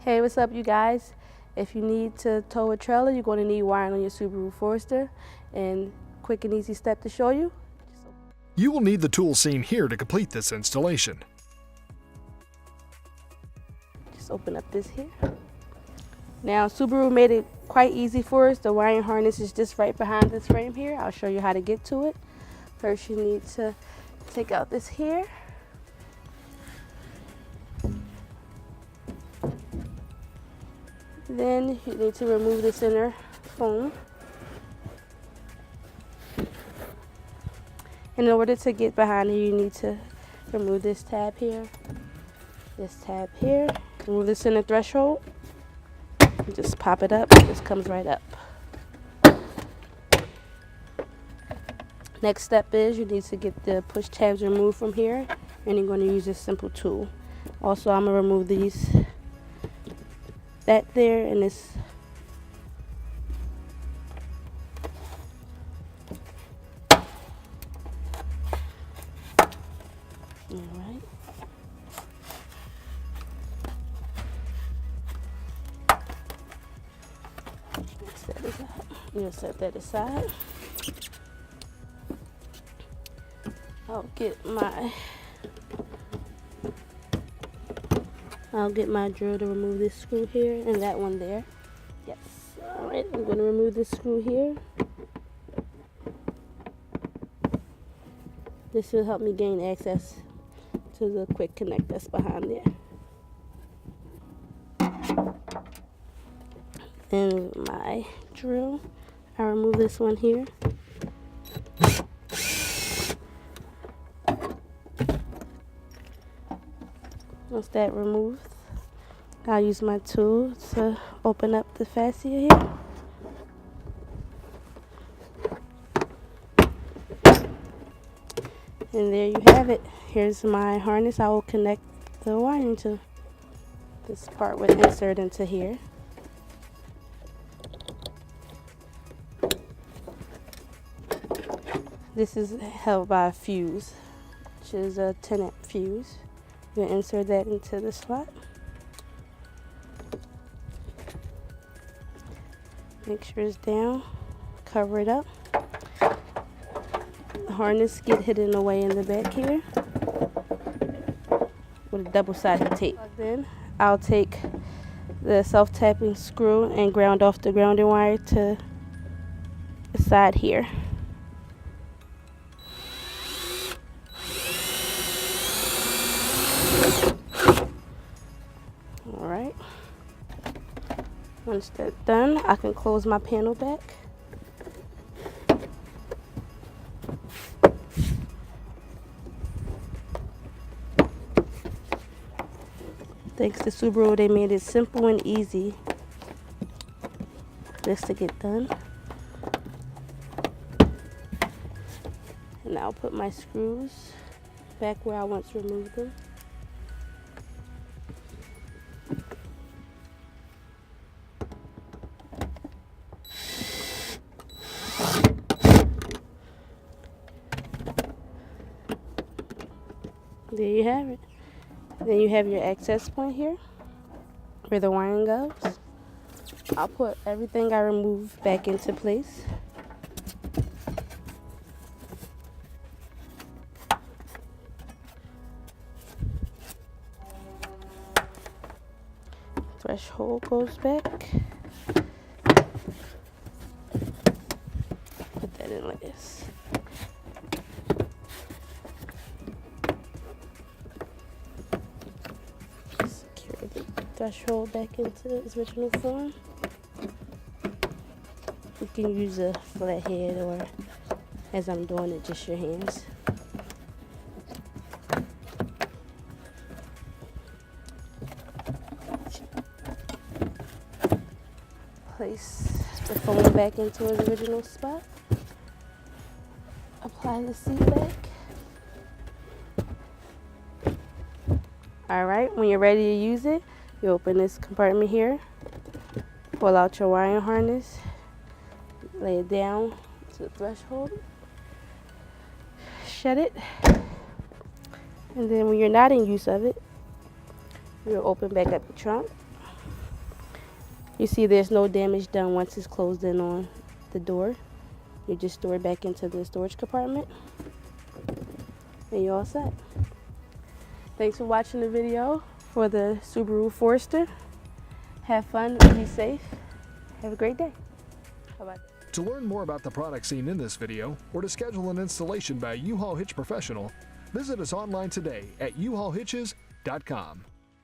Hey, what's up, you guys? If you need to tow a trailer, you're going to need wiring on your Subaru Forester. And quick and easy step to show you. You will need the tools seen here to complete this installation. Just open up this here. Now, Subaru made it quite easy for us. The wiring harness is just right behind this frame here. I'll show you how to get to it. First, you need to take out this here. Then you need to remove this inner foam. In order to get behind here, you need to remove this tab here, this tab here, remove this inner threshold, and just pop it up. It just comes right up. Next step is you need to get the push tabs removed from here, and you're going to use this simple tool. Also, I'm going to remove that there and this. Alright. You'll set that aside. I'll get my drill to remove this screw here and that one there. Yes. Alright, I'm going to remove this screw here. This will help me gain access to the quick connect that's behind there. And my drill, I remove this one here. Once that removed, I'll use my tool to open up the fascia here. And there you have it. Here's my harness. I will connect the wiring to. This part would insert into here. This is held by a fuse, which is a 10-amp fuse. You insert that into the slot. Make sure it's down. Cover it up. The harness get hidden away in the back here with a double-sided tape. Then I'll take the self-tapping screw and ground off the grounding wire to the side here. Alright. Once that's done, I can close my panel back. Thanks to Subaru, they made it simple and easy this to get done. And I'll put my screws back where I once removed them. There you have it. Then you have your access point here where the wiring goes. I'll put everything I removed back into place. Threshold goes back. Put that in like this. Threshold back into its original form. You can use a flat head, or as I'm doing it, just your hands. Place the foam back into its original spot. Apply the seat back. Alright, when you're ready to use it, you open this compartment here, pull out your wiring harness, lay it down to the threshold, shut it, and then when you're not in use of it, you'll open back up the trunk, You see there's no damage done once it's closed in on the door. You just store it back into the storage compartment and you're all set. Thanks for watching the video for the Subaru Forester. Have fun, be safe, have a great day. Bye-bye. To learn more about the products seen in this video, or to schedule an installation by a U-Haul Hitch professional, visit us online today at uhaulhitches.com.